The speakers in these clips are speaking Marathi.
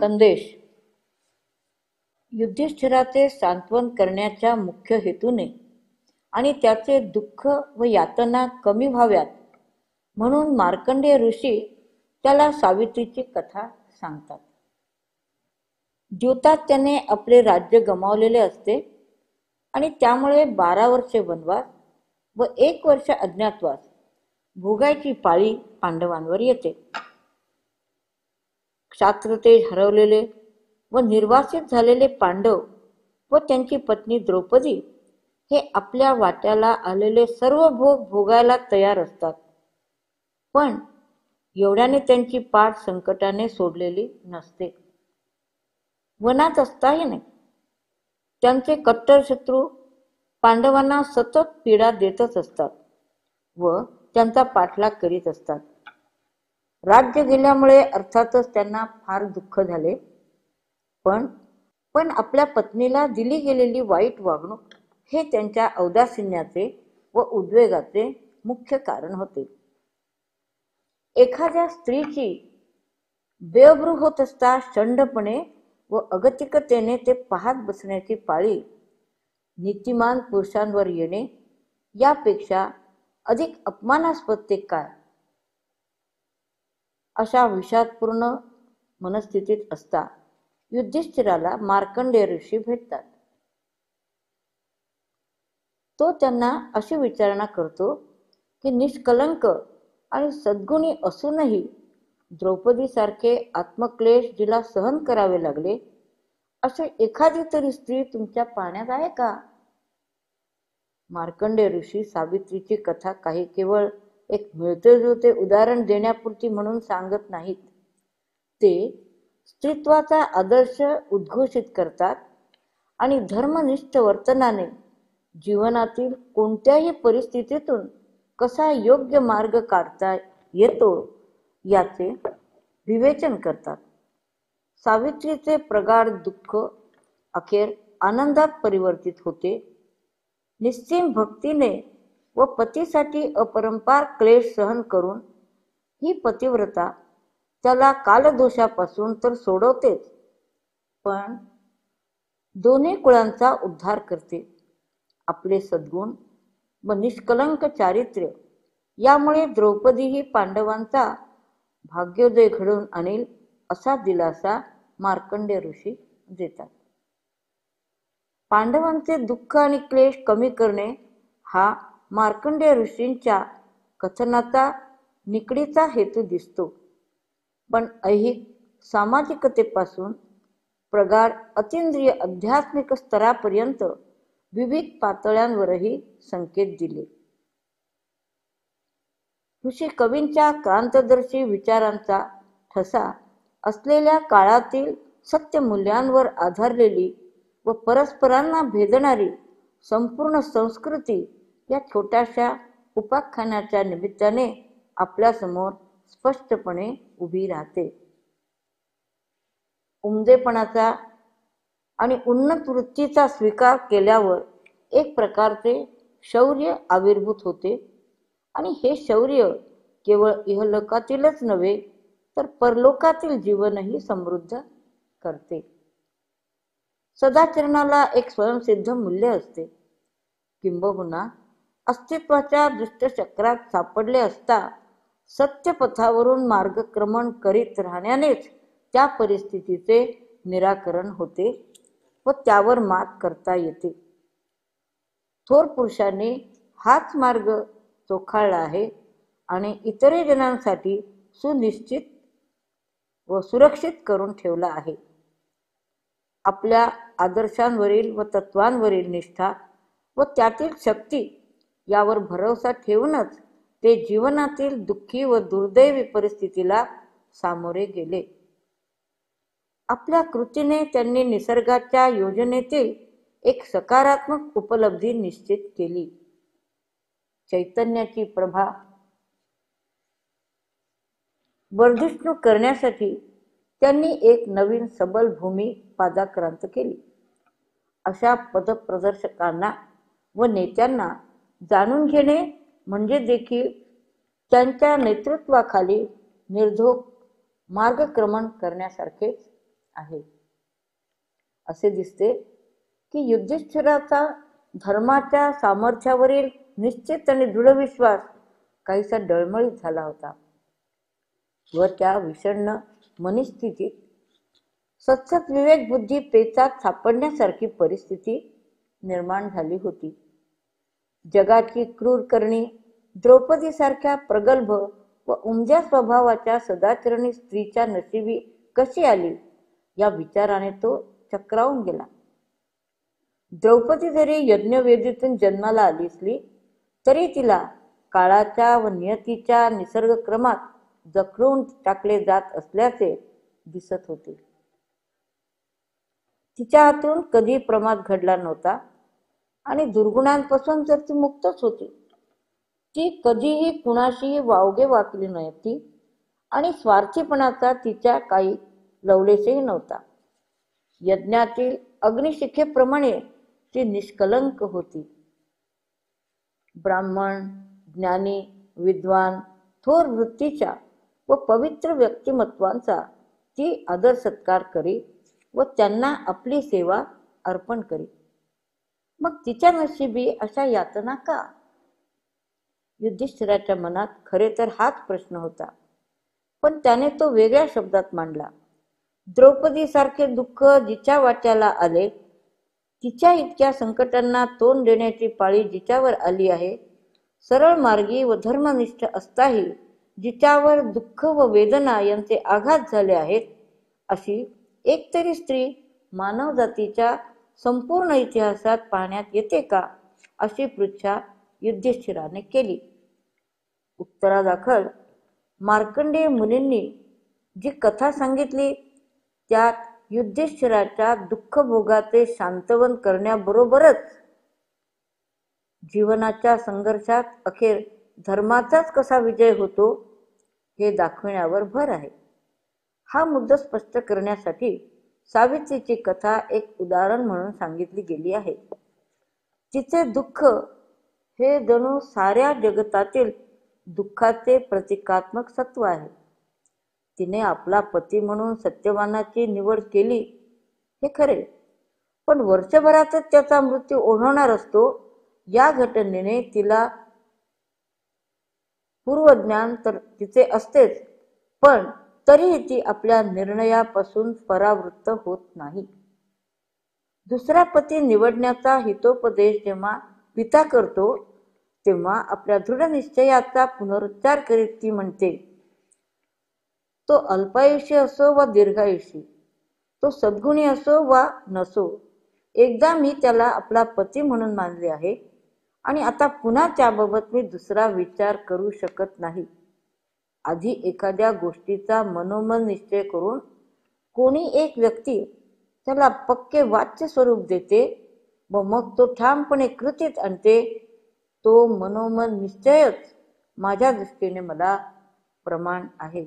संदेश. युधिष्ठिराचे सांत्वन करण्याच्या मुख्य हेतूने आणि त्याचे दुःख व यातना कमी व्हाव्यात म्हणून मार्कंडेय ऋषी त्याला सावित्रीची कथा सांगतात. द्यूतात त्याने आपले राज्य गमावलेले असते आणि त्यामुळे 12 वर्षे वनवास व 1 वर्ष अज्ञातवास भोगायची पाळी पांडवांवर येते. क्षात्रतेज हरवलेले व निर्वासित झालेले पांडव व त्यांची पत्नी द्रौपदी हे आपल्या वाट्याला आलेले सर्व भोग भोगायला तयार असतात, पण एवढ्याने त्यांची पाठ संकटाने सोडलेली नसते. वनात असताही नाही. त्यांचे कट्टर शत्रू पांडवांना सतत पीडा देतच असतात व त्यांचा पाठलाग करीत असतात. राज्य गेल्यामुळे अर्थातच त्यांना फार दुःख झाले, पण आपल्या पत्नीला दिली गेलेली वाईट वागणूक हे त्यांच्या औदासिन्याचे व उद्वेगाचे मुख्य कारण होते. एखाद्या स्त्रीची बेअब्रू होत असता शंडपणे व अगतिकतेने ते पाहत बसण्याची पाळी नीतिमान पुरुषांवर येणे यापेक्षा अधिक अपमानास्पद ते काय? अशा विषादपूर्ण मनस्थितीत असता युधिष्ठिराला मार्कंडेय ऋषी भेटतात. तो त्यांना अशी विचारणा करतो की निष्कलंक आणि सद्गुणी असूनही द्रौपदीसारखे आत्मक्लेश जिला सहन करावे लागले अशी एखादी तरी स्त्री तुमच्या पाहण्यात आहे का? मार्कंडेय ऋषी सावित्रीची कथा काही केवळ एक मिळते जुळते उदाहरण देण्यापुरती म्हणून सांगत नाहीत. ते स्त्रीत्वाचा आदर्श उद्घोषित करतात आणि धर्मनिष्ठ वर्तनाने जीवनातील कोणत्याही परिस्थितीतून कसा योग्य मार्ग काढता येतो याचे विवेचन करतात. सावित्रीचे प्रगाढ दुःख अखेर आनंदात परिवर्तित होते. निस्सीम भक्तीने व पतीसाठी अपरंपार क्लेश सहन करून ही पतिव्रता त्याला कालदोषापासून तर सोडवतेच, पण दोन्ही कुळांचा उद्धार करते. आपले सद्गुण व निष्कलंक चारित्र्य यामुळे द्रौपदी ही पांडवांचा भाग्योदय घडवून आणेल असा दिलासा मार्कंडेय ऋषी देतात. पांडवांचे दुःख आणि क्लेश कमी करणे हा मार्कंडेय ऋषींच्या कथनाचा निकडीचा हेतू दिसतो, पण ऐहिक सामाजिकतेपासून प्रगाढ अतींद्रिय आध्यात्मिक स्तरापर्यंत विविध पातळ्यांवरही संकेत दिले. ऋषी कवींच्या क्रांतदर्शी विचारांचा ठसा असलेल्या काळातील सत्यमूल्यांवर आधारलेली व परस्परांना भेदणारी संपूर्ण संस्कृती या छोट्याशा उपाख्यानाच्या निमित्ताने आपल्यासमोर स्पष्टपणे उभी राहते. उमदेपणाचा आणि उन्नत वृत्तीचा स्वीकार केल्यावर एक प्रकारचे शौर्य आविर्भूत होते आणि हे शौर्य केवळ इहलोकातीलच नव्हे तर परलोकातील जीवनही समृद्ध करते. सदाचरणाला एक स्वयंसिद्ध मूल्य असते. किंबहुना अस्तित्वाच्या दुष्टचक्रात सापडले असता सत्यपथावरून मार्गक्रमण करीत राहण्यानेच त्या परिस्थितीचे निराकरण होते व त्यावर मात करता येते. थोर पुरुषांनी हाच मार्ग चोखाळला आहे आणि इतरही जणांसाठी सुनिश्चित व सुरक्षित करून ठेवला आहे. आपल्या आदर्शांवरील व तत्वांवरील निष्ठा व त्यातील शक्ती यावर भरोसा ठेवूनच ते जीवनातील दुःखी व दुर्दैवी परिस्थितीला सामोरे गेले. आपल्या कृतीने त्यांनी निसर्गाच्या योजनेतील एक सकारात्मक उपलब्धी निश्चित केली. चैतन्याची प्रभा वर्धिष्णू करण्यासाठी त्यांनी एक नवीन सबल भूमी पादाक्रांत केली. अशा पथप्रदर्शकांना व नेत्यांना जाणून घेणे म्हणजे देखील त्यांच्या नेतृत्वाखाली निर्धोक मार्गक्रमण करण्यासारखेच आहे. असे दिसते की युधिष्ठिराचा धर्माच्या सामर्थ्यावरील निश्चित आणि दृढ विश्वास काहीसा डळमळीत झाला होता व त्या विषण्ण मनस्थितीत सतसत विवेक बुद्धी पेचात सापडण्यासारखी परिस्थिती निर्माण झाली होती. जगाची क्रूर करणी द्रौपदीसारख्या प्रगल्भ व उमद्या स्वभावाच्या सदाचरणी स्त्रीच्या नशिबी कशी आली या विचाराने तो चक्रावून गेला. द्रौपदी जरी यज्ञवेदीतून जन्माला आली असली तरी तिला काळाच्या व नियतीच्या निसर्गक्रमात जखडून टाकले जात असल्याचे दिसत होते. तिच्या हातून कधी प्रमाद घडला नव्हता आणि दुर्गुणांपासून तर ती मुक्तच होती. ती कधीही कुणाशीही वावगे वाकली नव्हती आणि स्वार्थीपणाचा तिच्या काही लवलेसही नव्हता. यज्ञातील अग्निशिखेप्रमाणे ती निष्कलंक होती. ब्राह्मण, ज्ञानी, विद्वान, थोर वृत्तीच्या व पवित्र व्यक्तिमत्वांचा ती आदर सत्कार करी व त्यांना आपली सेवा अर्पण करी. मग तिच्या नशिबी अशा यातना का? युधिष्ठिराच्या मनात खरे तर हाच प्रश्न होता, पण त्याने तो वेगळ्या शब्दात मांडला. द्रौपदीसारखे दुःख जिच्या वाट्याला आले, तिच्या इतक्या संकटांना तोंड देण्याची पाळी जिच्यावर आली आहे, सरळ मार्गी व धर्मनिष्ठ असताही जिच्यावर दुःख व वेदना यांचे आघात झाले आहेत, अशी एकतरी स्त्री मानवजातीच्या संपूर्ण इतिहासात पाहण्यात येते का, अशी पृच्छा युधिष्ठिराने केली. उत्तरादाखल मार्कंडेय मुनींनी जी कथा सांगितली त्यात युधिष्ठिराच्या दुःखभोगाचे शांतवन करण्याबरोबरच जीवनाच्या संघर्षात अखेर धर्माचाच कसा विजय होतो हे दाखविण्यावर भर आहे. हा मुद्दा स्पष्ट करण्यासाठी सावित्रीची कथा एक उदाहरण म्हणून सांगितली गेली आहे. तिचे दुःख हे जणू साऱ्या जगतातील दुःखाचे प्रतीकात्मक सत्व आहे. तिने आपला पती म्हणून सत्यवानाची निवड केली हे खरे, पण वर्षभरातच त्याचा मृत्यू ओढवणार असतो या घटनेने तिला पूर्वज्ञान तर तिचे असतेच, पण तरीही ती आपल्या निर्णयापासून परावृत्त होत नाही. दुसरा पती निवडण्याचा हितोपदेश जेव्हा पिता करतो तेव्हा आपल्या दृढ निश्चयाचा पुनरुच्चार करीत ती म्हणते, तो अल्पायुषी असो वा दीर्घायुषी, तो सद्गुणी असो वा नसो, एकदा मी त्याला आपला पती म्हणून मानले आहे आणि आता पुन्हा त्याबाबत मी दुसरा विचार करू शकत नाही. आधी एखाद्या गोष्टीचा मनोमन निश्चय करून कोणी एक व्यक्ती त्याला पक्के वाच्य स्वरूप देते व मग तो ठामपणे कृतीत आणते, तो मनोमन निश्चयच माझ्या दृष्टीने मला प्रमाण आहे.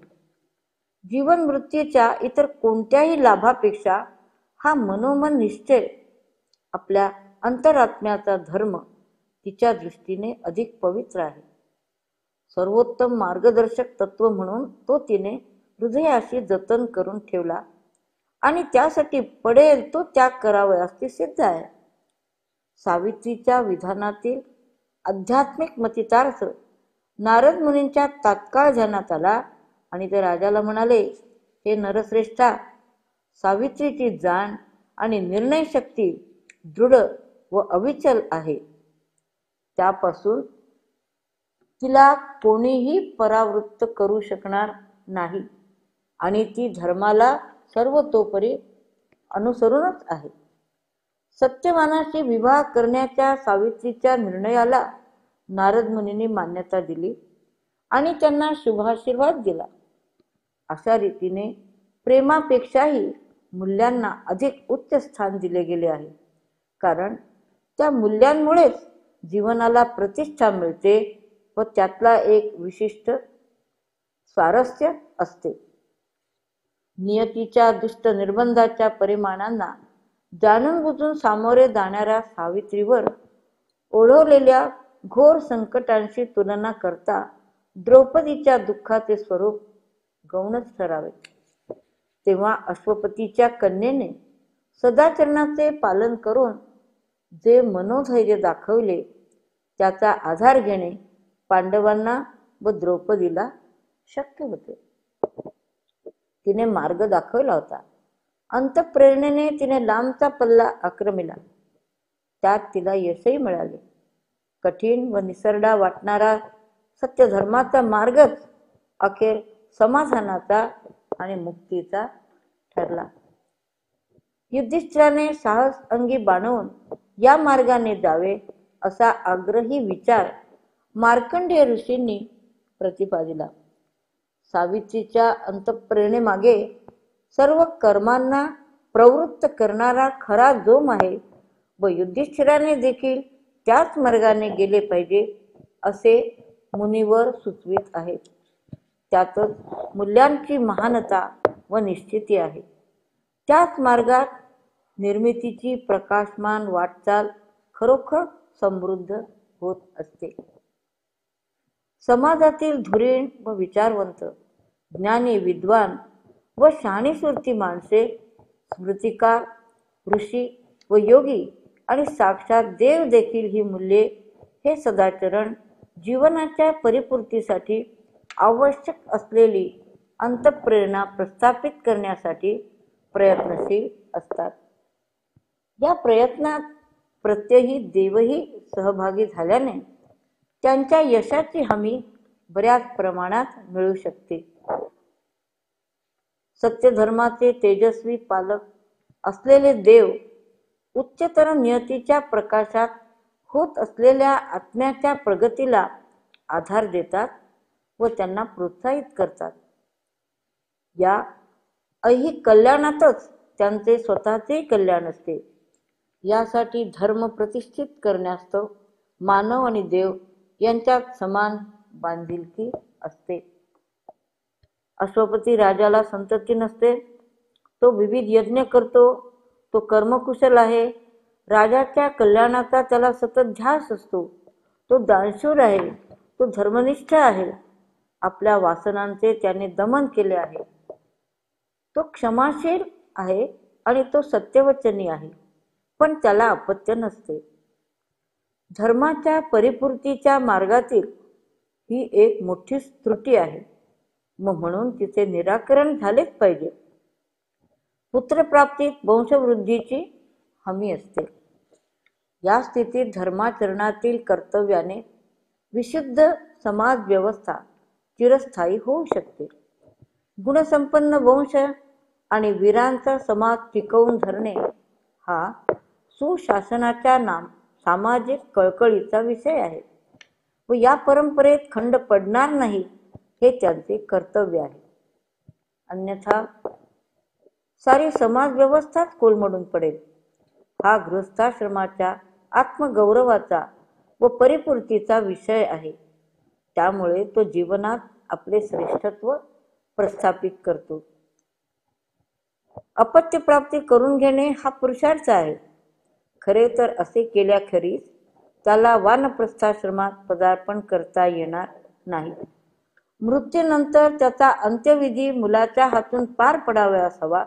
जीवन मृत्यूच्या इतर कोणत्याही लाभापेक्षा हा मनोमन निश्चय आपल्या अंतरात्म्याचा धर्म तिच्या दृष्टीने अधिक पवित्र आहे. सर्वोत्तम मार्गदर्शक तत्व म्हणून तो तिने हृदयाशी जतन करून ठेवला आणि त्यासाठी पडेल तो त्याग करावयास ती सिद्ध आहे. सावित्रीच्या विधानातील आध्यात्मिक मतितार्थ नारद मुनींच्या तात्काळ ध्यानात आला आणि ते राजाला म्हणाले, हे नरश्रेष्ठा, सावित्रीची जाण आणि निर्णय शक्ती दृढ व अविचल आहे. त्यापासून तिला कोणीही परावृत्त करू शकणार नाही आणि ती धर्माला सर्वतोपरी अनुसरूनच आहे. सत्यवानाशी विवाह करण्याच्या सावित्रीच्या निर्णयाला नारद मुनींनी मान्यता दिली आणि त्यांना शुभाशीर्वाद दिला. अशा रीतीने प्रेमापेक्षाही मूल्यांना अधिक उच्च स्थान दिले गेले आहे, कारण त्या मूल्यांमुळेच जीवनाला प्रतिष्ठा मिळते व त्यातला एक विशिष्ट स्वारस्य असते. नियतीच्या दुष्ट निर्बंधाच्या परिमाणांना जाणून बुजून सामोरे जाणाऱ्या सावित्रीवर ओढवलेल्या घोर संकटांशी तुलना करता द्रौपदीच्या दुःखाचे स्वरूप गौणच ठरावे. तेव्हा अश्वपतीच्या कन्येने सदाचरणाचे पालन करून जे मनोधैर्य दाखवले त्याचा आधार घेणे पांडवांना व द्रौपदीला शक्य होते. तिने मार्ग दाखवला होता. अंतःप्रेरणेने तिने लांबचा पल्ला आक्रमिला. त्यात तिला यशही मिळाले. कठीण व निसरडा वाटणारा सत्यधर्माचा मार्गच अखेर समाधानाचा आणि मुक्तीचा ठरला. युधिष्ठिराने साहस अंगी बाणवून या मार्गाने जावे असा आग्रही विचार मार्कंडेय ऋषींनी प्रतिपादिला. सावित्रीच्या अंतःप्रेरणेमागे सर्व कर्मांना प्रवृत्त करणारा खरा जोम आहे व युधिष्ठिराने देखील त्याच मार्गाने गेले पाहिजे असे मुनिवर सुचवित आहेत. त्यातच मूल्यांची महानता व निश्चिती आहे. त्याच मार्गात निर्मितीची प्रकाशमान वाटचाल खरोखर समृद्ध होत असते. समाजातील धुरीण व विचारवंत, ज्ञानी, विद्वान व शहाणीसुरती माणसे, स्मृतिकार, ऋषी व योगी आणि साक्षात देव देखील ही मूल्ये हे सदाचरण जीवनाच्या परिपूर्तीसाठी आवश्यक असलेली अंतःप्रेरणा प्रस्थापित करण्यासाठी प्रयत्नशील असतात. या प्रयत्नात प्रत्यही देवही सहभागी झाल्याने त्यांच्या यशाची हमी बऱ्याच प्रमाणात मिळू शकते. सत्यधर्माचे तेजस्वी पालक असलेले देव उच्चतर नियतीच्या प्रकाशात होत असलेल्या आत्म्याच्या प्रगतीला आधार देतात व त्यांना प्रोत्साहित करतात. या ऐहिक कल्याणातच त्यांचे स्वतःचे कल्याण असते. यासाठी धर्म प्रतिष्ठित करण्यास्तव मानव आणि देव यांच्यात समान बांधिलकी असते. अश्वपती राजाला संतती नसते. तो विविध यज्ञ करतो. तो कर्मकुशल आहे. राजाच्या कल्याणाचा त्याला सतत ध्यास असतो. तो दानशूर आहे. तो धर्मनिष्ठ आहे. आपल्या वासनांचे त्याने दमन केले आहे. तो क्षमाशील आहे आणि तो सत्यवचनी आहे. पण त्याला अपत्य नसते. धर्माच्या परिपूर्तीच्या मार्गातील ही एक मोठी त्रुटी आहे व म्हणून तिचे निराकरण झालेच पाहिजे. पुत्रप्राप्तीत वंशवृद्धीची हमी असते. या स्थितीत धर्माचरणातील कर्तव्याने विशुद्ध समाज व्यवस्था चिरस्थायी होऊ शकते. गुणसंपन्न वंश आणि वीरांचा समाज टिकवून धरणे हा सुशासनाच्या सामाजिक कळकळीचा विषय आहे व या परंपरेत खंड पडणार नाही हे त्यांचे कर्तव्य आहे. अन्यथा सारी समाज व्यवस्थाच कोलमडून पडेल. हा गृहस्थाश्रमाच्या आत्मगौरवाचा व परिपूर्तीचा विषय आहे. त्यामुळे तो जीवनात आपले श्रेष्ठत्व प्रस्थापित करतो. अपत्यप्राप्ती करून घेणे हा पुरुषार्थ आहे. खरे तर असे केल्याखेरीज त्याला वानप्रस्थाश्रमात पदार्पण करता येणार नाही. मृत्यूनंतर त्याचा अंत्यविधी मुलाच्या हातून पार पडावयास हवा,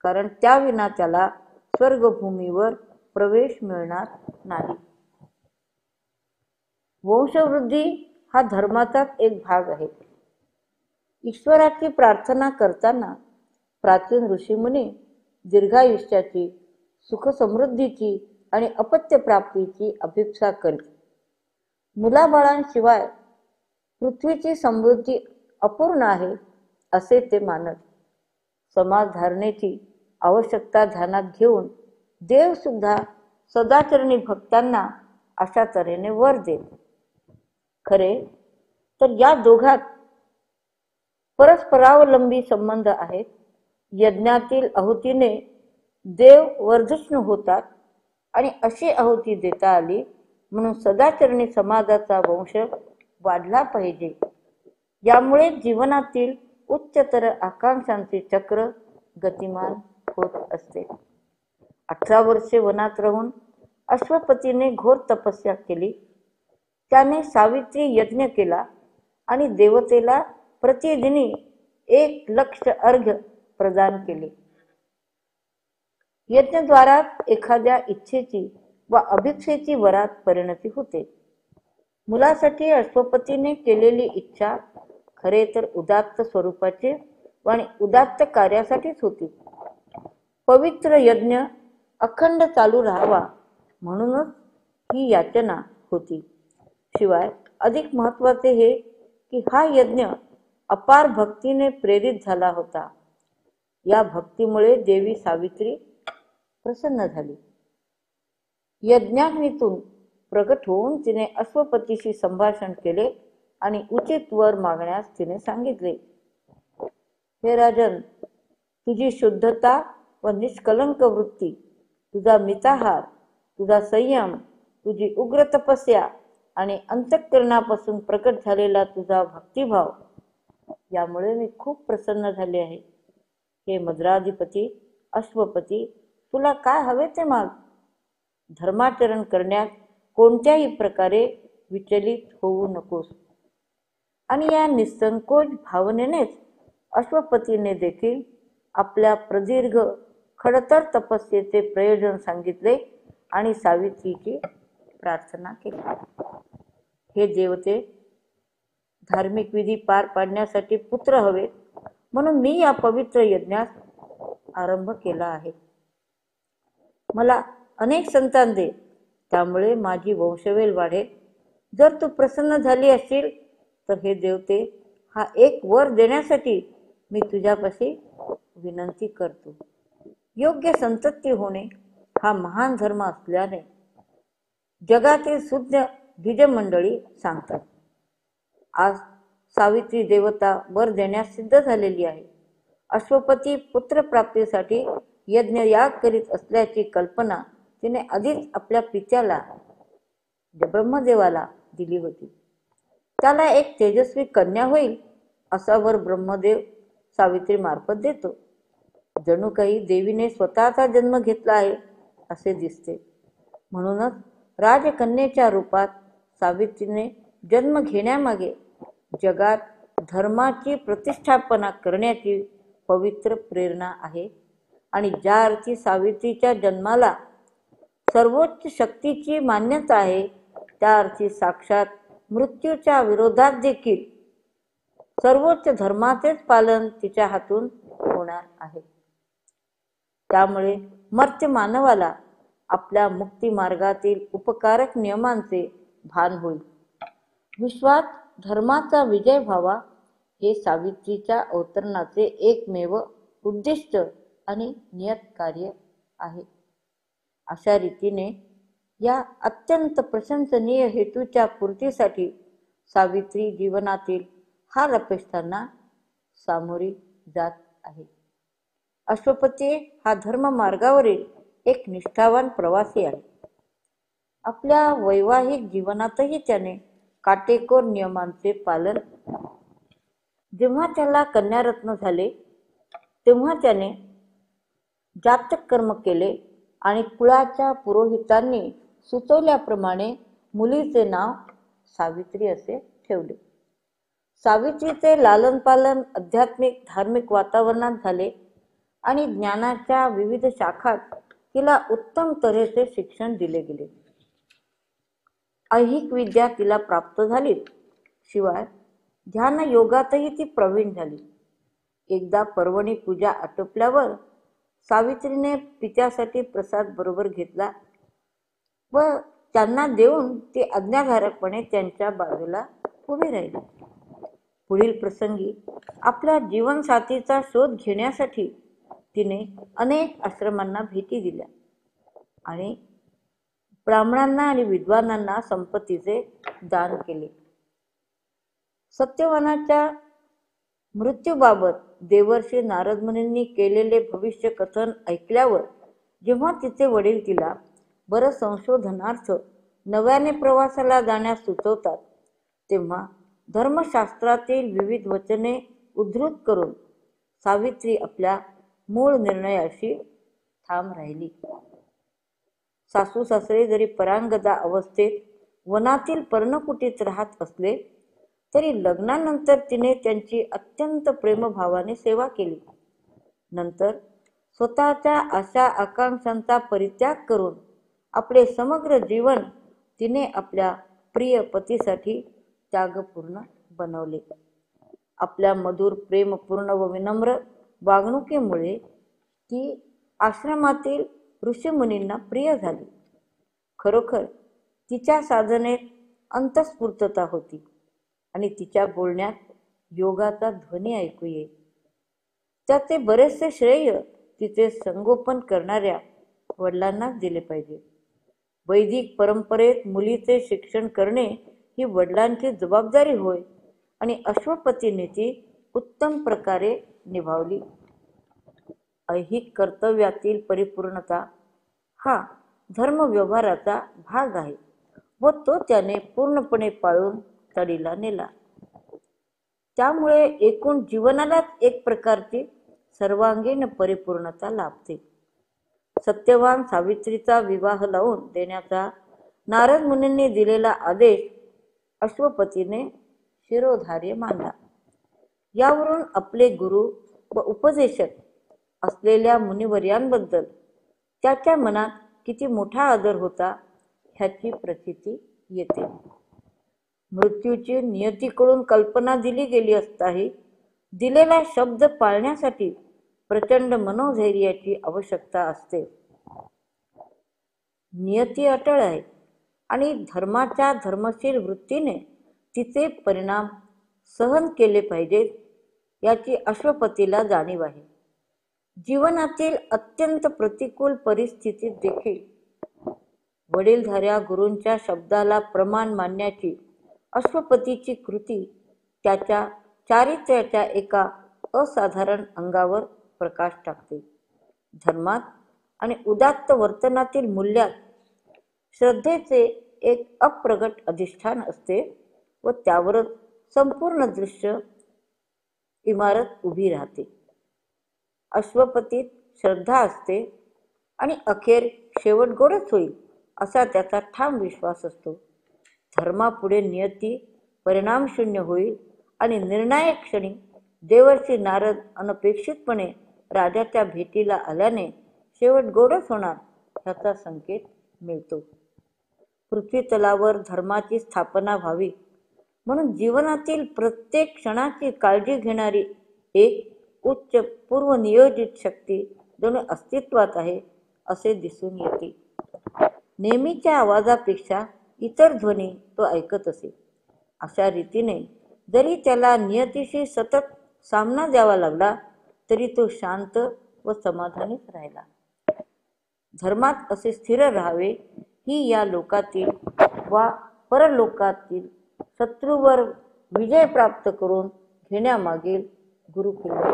कारण त्याविना त्याला स्वर्गभूमीवर प्रवेश मिळणार नाही. वंशवृद्धी हा धर्माचाच एक भाग आहे. ईश्वराची प्रार्थना करताना प्राचीन ऋषीमुनी दीर्घायुष्याची, सुखसमृद्धीची आणि अपत्यप्राप्तीची अभिप्सा करीत. मुलाबाळांशिवाय पृथ्वीची समृद्धी अपूर्ण आहे असे ते मानत. समाजधारणेची आवश्यकता ध्यानात घेऊन देवसुद्धा सदाचरणी भक्तांना अशा तऱ्हेने वर देत. खरे तर या दोघात परस्परावलंबी संबंध आहेत. यज्ञातील आहुतीने देव वर्धिष्णू होतात आणि अशी आहुती देता आली म्हणून सदाचरणी समाजाचा वंश वाढला पाहिजे. यामुळे जीवनातील उच्चतर आकांक्षांचे चक्र गतिमान होत असते. 18 वर्षे वनात राहून अश्वपतीने घोर तपस्या केली. त्याने सावित्री यज्ञ केला आणि देवतेला प्रतिदिनी 1 लक्ष अर्घ्य प्रदान केले. यज्ञद्वारा एखाद्या इच्छेची व अभिक्षेची वरात परिणती होते. मुलासाठी अश्वपतीने केलेली इच्छा खरे तर उदात्त स्वरूपाची आणि उदात्त कार्यासाठीच होती. पवित्र यज्ञ अखंड चालू राहावा म्हणूनच ही याचना होती. शिवाय अधिक महत्वाचे हे की हा यज्ञ अपार भक्तीने प्रेरित झाला होता. या भक्तीमुळे देवी सावित्री प्रसन्न झाली. यज्ञाग्नीतून प्रकट होऊन तिने अश्वपतीशी संभाषण केले आणि उचित वर मागण्यास तिने सांगितले. हे राजन, तुझी शुद्धता व निष्कलंक वृत्ती, तुझा मिताहार, तुझा संयम, तुझी उग्र तपस्या आणि अंतःकरणापासून प्रकट झालेला तुझा भक्तिभाव यामुळे मी खूप प्रसन्न झाले आहे. हे मद्राधिपती अश्वपती, तुला काय हवे ते माग. धर्माचरण करण्यात कोणत्याही प्रकारे विचलित होऊ नकोस. आणि या निसंकोच भावनेनेच अश्वपतीने देखील आपल्या प्रदीर्घ खडतर तपस्येचे प्रयोजन सांगितले आणि सावित्रीची प्रार्थना केली. हे देवते, धार्मिक विधी पार पाडण्यासाठी पुत्र हवे म्हणून मी या पवित्र यज्ञास आरंभ केला आहे. मला अनेक संतान दे, त्यामुळे माझी वंशवेल वाढेल. जर तू प्रसन्न झाली असशील तर हे देवते, हा एक वर देण्यासाठी मी तुझ्यापाशी विनंती करतो. योग्य संतती होणे हा महान धर्म असल्याने जगातील शुद्ध द्विजमंडळी सांगतात. आज सावित्री देवता वर देण्यास सिद्ध झालेली आहे. अश्वपती पुत्रप्राप्तीसाठी यज्ञ याग करीत असल्याची कल्पना तिने आधीच आपल्या पित्याला ब्रह्मदेवाला दिली होती. त्याला एक तेजस्वी कन्या होईल असा वर ब्रह्मदेव सावित्री मार्फत देतो. जणू काही देवीने स्वतःचा जन्म घेतला आहे असे दिसते. म्हणूनच राजकन्येच्या रूपात सावित्रीने जन्म घेण्यामागे जगात धर्माची प्रतिष्ठापना करण्याची पवित्र प्रेरणा आहे. आणि ज्या अर्थी सावित्रीच्या जन्माला सर्वोच्च शक्तीची मान्यता आहे, त्या अर्थी साक्षात मृत्यूच्या विरोधात देखील सर्वोच्च धर्माचेच पालन तिच्या हातून होणार आहे. त्यामुळे मर्त्य मानवाला आपल्या मुक्ती मार्गातील उपकारक नियमांचे भान होईल. विश्वात धर्माचा विजय व्हावा हे सावित्रीच्या अवतरणाचे एकमेव उद्दिष्ट आणि नियत कार्य आहे. अशा रीतीने या अत्यंत प्रशंसनीय हेतूच्या पूर्तीसाठी सावित्री जीवनातील हार अपेक्षांना सामोरी जात आहे. अश्वपती हा धर्म मार्गावरील एक निष्ठावान प्रवासी आहे. आपल्या वैवाहिक जीवनातही त्याने काटेकोर नियमांचे पालन. जेव्हा त्याला कन्यारत्न झाले तेव्हा त्याने जातक कर्म केले आणि कुळाच्या पुरोहितांनी सुचवल्याप्रमाणे मुलीचे नाव सावित्री असे ठेवले. सावित्रीचे लालन पालन आध्यात्मिक धार्मिक वातावरणात झाले आणि ज्ञानाच्या विविध शाखात तिला उत्तम तऱ्हेचे शिक्षण दिले गेले. ऐहिक विद्या तिला प्राप्त झाली. शिवाय ध्यान योगातही ती प्रवीण झाली. एकदा पर्वणी पूजा आटोपल्यावर सावित्रीने पित्यासाठी प्रसाद बरोबर घेतला व त्यांना देऊन ती आज्ञाधारकपणे त्यांच्या बाजूला उभी राहिली. पुढील प्रसंगी आपल्या जीवनसाथीचा शोध घेण्यासाठी तिने अनेक आश्रमांना भेटी दिल्या आणि ब्राह्मणांना आणि विद्वानांना संपत्तीचे दान केले. सत्यवानाच्या मृत्यूबाबत देवर्षी नारद मुनींनी केलेले भविष्य कथन ऐकल्यावर जेव्हा तिचे वडील तिला बरं संशोधनार्थ नव्याने प्रवासाला जाण्यास सुचवतात, तेव्हा धर्मशास्त्रातील विविध वचने उद्धृत करून सावित्री आपल्या मूळ निर्णयाशी ठाम राहिली. सासू सासरे जरी परांगदा अवस्थेत वनातील पर्णकुटीत राहत असले तरी लग्नानंतर तिने त्यांची अत्यंत प्रेमभावाने सेवा केली. नंतर स्वतःच्या आशा आकांक्षांचा परित्याग करून आपले समग्र जीवन तिने आपल्या प्रिय पतीसाठी त्यागपूर्ण बनवले. आपल्या मधुर प्रेमपूर्ण व विनम्र वागणुकीमुळे ती आश्रमातील ऋषीमुनींना प्रिय झाली. खरोखर तिच्या साधनेत अंतस्फूर्तता होती आणि तिच्या बोलण्यात योगाचा ध्वनी ऐकू येई. त्याचे बरेचसे श्रेय तिचे संगोपन करणाऱ्या वडिलांनाच दिले पाहिजे. वैदिक परंपरेत मुलीचे शिक्षण करणे ही वडिलांची जबाबदारी होय आणि अश्वपतीने ती उत्तम प्रकारे निभावली. ऐहिक कर्तव्यातील परिपूर्णता हा धर्मव्यवहाराचा भाग आहे व तो त्याने पूर्णपणे पाळून तडीला नेला. त्यामुळे एकूण जीवनालाच एक प्रकारची सर्वांगीण परिपूर्णता लाभते. सत्यवान सावित्रीचा विवाह लावून देण्याचा नारद मुनींनी दिलेला आदेश अश्वपतीने शिरोधार्य मानला. यावरून आपले गुरु व उपदेशक असलेल्या मुनिवर्यांबद्दल त्याच्या मनात किती मोठा आदर होता ह्याची प्रचिती येते. मृत्यूची नियतीकडून कल्पना दिली गेली असताही दिलेला शब्द पाळण्यासाठी प्रचंड मनोधैर्याची आवश्यकता असते. नियती अटळ आहे आणि धर्माच्या धर्मशील वृत्तीने तिचे परिणाम सहन केले पाहिजेत याची अश्वपतीला जाणीव आहे. जीवनातील अत्यंत प्रतिकूल परिस्थितीत देखील वडीलधाऱ्या गुरूंच्या शब्दाला प्रमाण मानण्याची अश्वपतीची कृती त्याच्या चारित्र्याच्या एका असाधारण अंगावर प्रकाश टाकते. धर्मात आणि उदात्त वर्तनातील मूल्यात श्रद्धेचे एक अप्रगट अधिष्ठान असते व त्यावरच संपूर्ण दृश्य इमारत उभी राहते. अश्वपतीत श्रद्धा असते आणि अखेर शेवट गोडच होईल असा त्याचा ठाम विश्वास असतो. धर्मापुढे नियती परिणामशून्य होईल आणि निर्णायक क्षणी देवर्षी नारद अनपेक्षितपणे राजाच्या भेटीला आल्याने शेवट गोडच होणार ह्याचा संकेत मिळतो. पृथ्वीतलावर धर्माची स्थापना व्हावी म्हणून जीवनातील प्रत्येक क्षणाची काळजी घेणारी एक उच्च पूर्वनियोजित शक्ती जणू अस्तित्वात आहे असे दिसून येते. नेहमीच्या आवाजापेक्षा इतर ध्वनी तो ऐकत असे. अशा रीतीने जरी त्याला नियतीशी सतत सामना द्यावा लागला तरी तो शांत व समाधानीच राहिला. धर्मात असे स्थिर राहावे ही या लोकातील वा परलोकातील शत्रूवर विजय प्राप्त करून घेण्यामागील गुरुकिल्ली